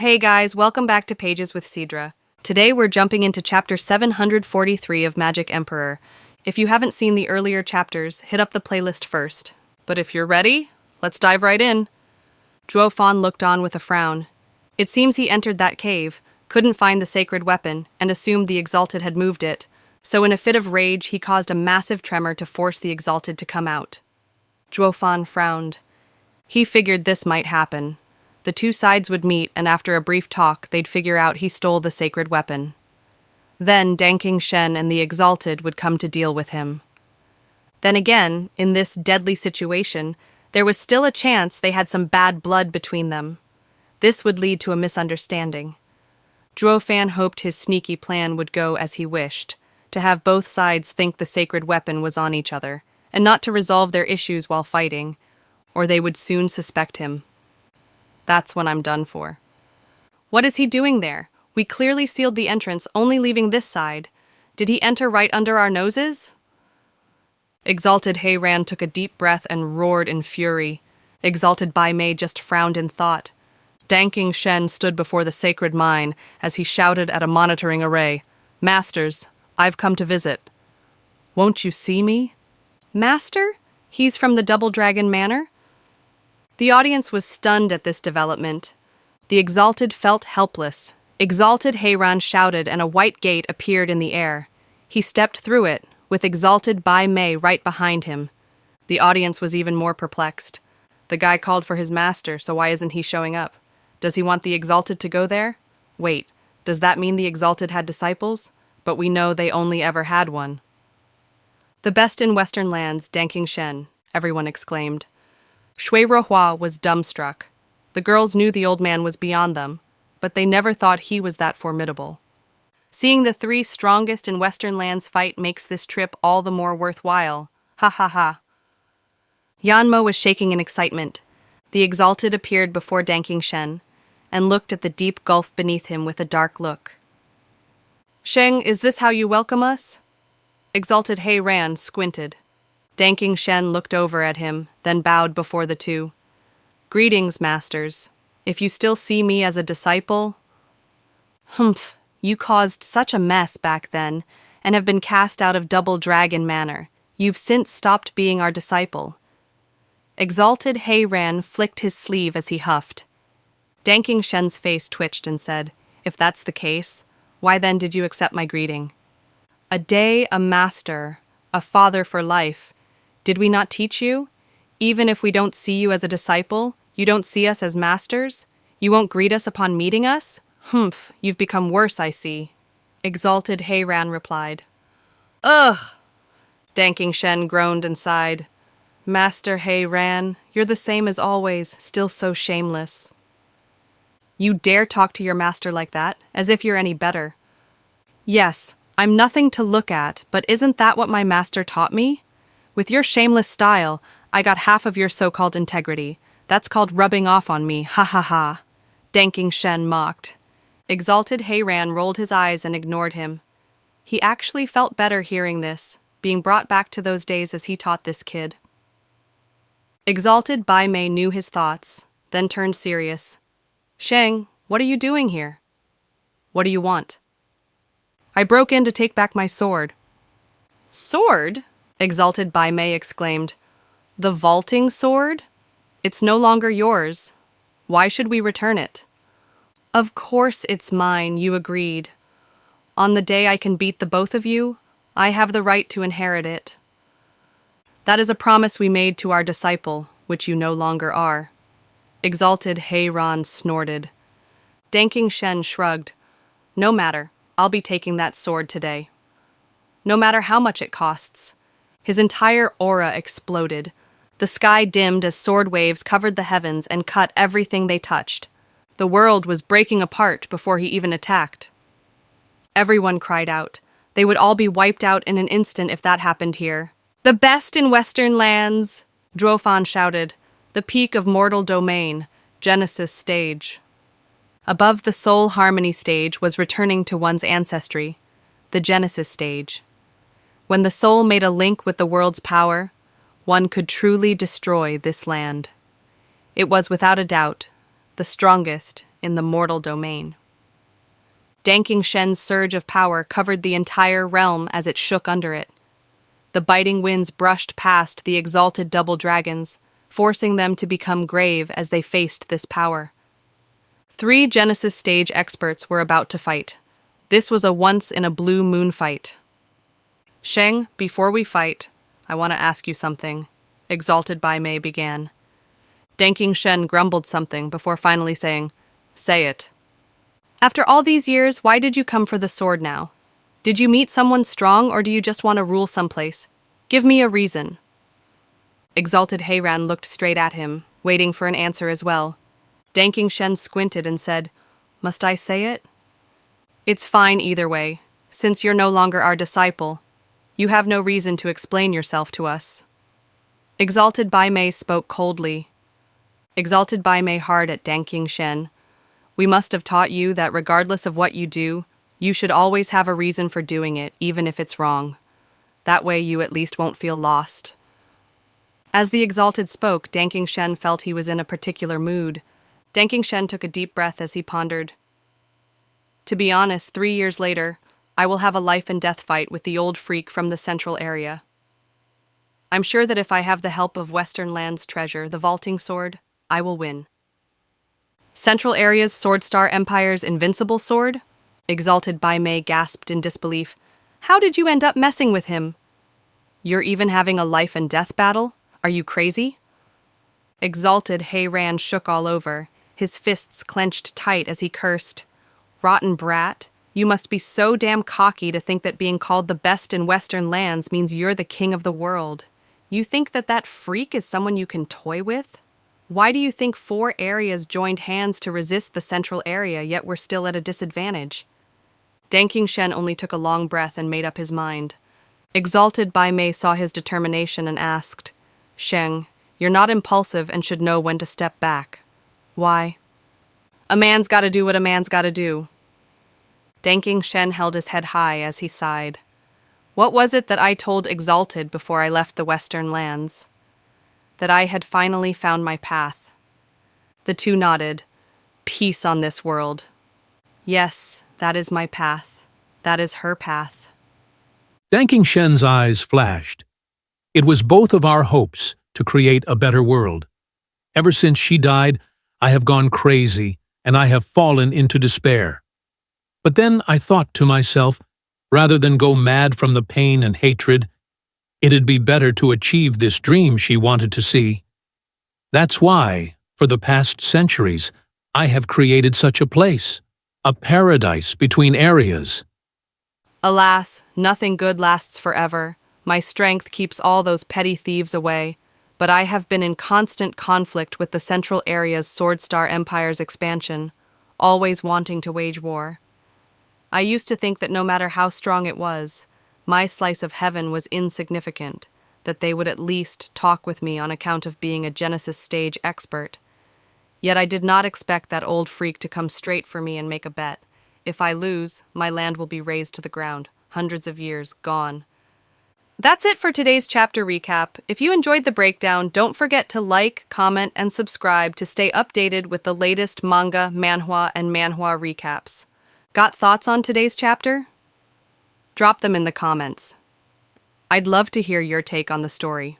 Hey guys, welcome back to Pages with Cedra. Today we're jumping into chapter 743 of Magic Emperor. If you haven't seen the earlier chapters, hit up the playlist first. But if you're ready, let's dive right in. Zhuo Yifan looked on with a frown. It seems he entered that cave, couldn't find the sacred weapon, and assumed the Exalted had moved it. So in a fit of rage, he caused a massive tremor to force the Exalted to come out. Zhuo Yifan frowned. He figured this might happen. The two sides would meet, and after a brief talk, they'd figure out he stole the sacred weapon. Then Danking Shen and the Exalted would come to deal with him. Then again, in this deadly situation, there was still a chance they had some bad blood between them. This would lead to a misunderstanding. Zhuo Yifan hoped his sneaky plan would go as he wished, to have both sides think the sacred weapon was on each other, and not to resolve their issues while fighting, or they would soon suspect him. That's when I'm done for. What is he doing there? We clearly sealed the entrance, only leaving this side. Did he enter right under our noses? Exalted Heiran took a deep breath and roared in fury. Exalted Bai Mei just frowned in thought. Danking Shen stood before the sacred mine as he shouted at a monitoring array, "Masters, I've come to visit. Won't you see me?" Master? He's from the Double Dragon Manor? The audience was stunned at this development. The Exalted felt helpless. Exalted Heiran shouted and a white gate appeared in the air. He stepped through it, with Exalted Bai Mei right behind him. The audience was even more perplexed. The guy called for his master, so why isn't he showing up? Does he want the Exalted to go there? Wait, does that mean the Exalted had disciples? But we know they only ever had one. "The best in Western lands, Danking Shen," everyone exclaimed. Shui Rohua was dumbstruck. The girls knew the old man was beyond them, but they never thought he was that formidable. Seeing the three strongest in Western lands fight makes this trip all the more worthwhile. Ha ha ha. Yanmo was shaking in excitement. The Exalted appeared before Danking Shen, and looked at the deep gulf beneath him with a dark look. "Sheng, is this how you welcome us?" Exalted Heiran squinted. Danking Shen looked over at him, then bowed before the two. "Greetings, masters. If you still see me as a disciple..." "Humph, you caused such a mess back then, and have been cast out of Double Dragon Manor. You've since stopped being our disciple." Exalted Heiran flicked his sleeve as he huffed. Danking Shen's face twitched and said, "If that's the case, why then did you accept my greeting? A day, a master, a father for life. Did we not teach you? Even if we don't see you as a disciple, you don't see us as masters? You won't greet us upon meeting us? Humph, you've become worse, I see." Exalted Heiran replied. "Ugh!" Danking Shen groaned and sighed. "Master Heiran, you're the same as always, still so shameless." "You dare talk to your master like that, as if you're any better." "Yes, I'm nothing to look at, but isn't that what my master taught me? With your shameless style, I got half of your so-called integrity. That's called rubbing off on me, ha ha ha." Danking Shen mocked. Exalted Heiran rolled his eyes and ignored him. He actually felt better hearing this, being brought back to those days as he taught this kid. Exalted Bai Mei knew his thoughts, then turned serious. "Sheng, what are you doing here? What do you want?" "I broke in to take back my sword." "Sword?" Exalted Bai Mei exclaimed. "The vaulting sword? It's no longer yours. Why should we return it?" "Of course it's mine," you agreed. "On the day I can beat the both of you, I have the right to inherit it." "That is a promise we made to our disciple, which you no longer are." Exalted Heiran snorted. Danking Shen shrugged. "No matter, I'll be taking that sword today. No matter how much it costs." His entire aura exploded. The sky dimmed as sword waves covered the heavens and cut everything they touched. The world was breaking apart before he even attacked. Everyone cried out. They would all be wiped out in an instant if that happened here. "The best in Western lands!" Zhuo Yifan shouted. "The peak of mortal domain, Genesis stage." Above the soul harmony stage was returning to one's ancestry, the Genesis stage. When the soul made a link with the world's power, one could truly destroy this land. It was without a doubt the strongest in the mortal domain. Danking Shen's surge of power covered the entire realm as it shook under it. The biting winds brushed past the exalted double dragons, forcing them to become grave as they faced this power. 3 Genesis stage experts were about to fight. This was a once-in-a-blue-moon fight. "Sheng, before we fight, I want to ask you something," exalted Bai Mei began. Danking Shen grumbled something before finally saying, "Say it." "After all these years, why did you come for the sword now? Did you meet someone strong, or do you just want to rule someplace? Give me a reason." Exalted Heiran looked straight at him, waiting for an answer as well. Danking Shen squinted and said, "Must I say it?" "It's fine either way. Since you're no longer our disciple, you have no reason to explain yourself to us." Exalted Bai Mei spoke coldly. Exalted Bai Mei hard at Danking Shen. "We must have taught you that regardless of what you do, you should always have a reason for doing it, even if it's wrong. That way you at least won't feel lost." As the Exalted spoke, Danking Shen felt he was in a particular mood. Danking Shen took a deep breath as he pondered. "To be honest, 3 years later, I will have a life and death fight with the old freak from the central area. I'm sure that if I have the help of Western Land's treasure, the vaulting sword, I will win." "Central Area's Sword Star Empire's invincible sword?" Exalted Bai Mei gasped in disbelief. "How did you end up messing with him? You're even having a life and death battle? Are you crazy?" Exalted Heiran shook all over, his fists clenched tight as he cursed. "Rotten brat, you must be so damn cocky to think that being called the best in Western lands means you're the king of the world. You think that that freak is someone you can toy with? Why do you think 4 areas joined hands to resist the central area, yet we're still at a disadvantage?" Danking Shen only took a long breath and made up his mind. Exalted Bai Mei saw his determination and asked, "Sheng, you're not impulsive and should know when to step back. Why?" "A man's gotta do what a man's gotta do." Danking Shen held his head high as he sighed. "What was it that I told Exalted before I left the Western lands? That I had finally found my path." The two nodded. "Peace on this world." "Yes, that is my path. That is her path." Danking Shen's eyes flashed. It was both of our hopes to create a better world. Ever since she died, I have gone crazy, and I have fallen into despair. But then I thought to myself, rather than go mad from the pain and hatred, it'd be better to achieve this dream she wanted to see. That's why, for the past centuries, I have created such a place, a paradise between areas. "Alas, nothing good lasts forever. My strength keeps all those petty thieves away, but I have been in constant conflict with the Central Area's Sword Star Empire's expansion, always wanting to wage war. I used to think that no matter how strong it was, my slice of heaven was insignificant, that they would at least talk with me on account of being a Genesis stage expert. Yet I did not expect that old freak to come straight for me and make a bet. If I lose, my land will be razed to the ground, hundreds of years gone." That's it for today's chapter recap. If you enjoyed the breakdown, don't forget to like, comment, and subscribe to stay updated with the latest manga, manhwa, and manhwa recaps. Got thoughts on today's chapter? Drop them in the comments. I'd love to hear your take on the story.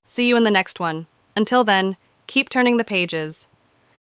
See you in the next one. Until then, keep turning the pages.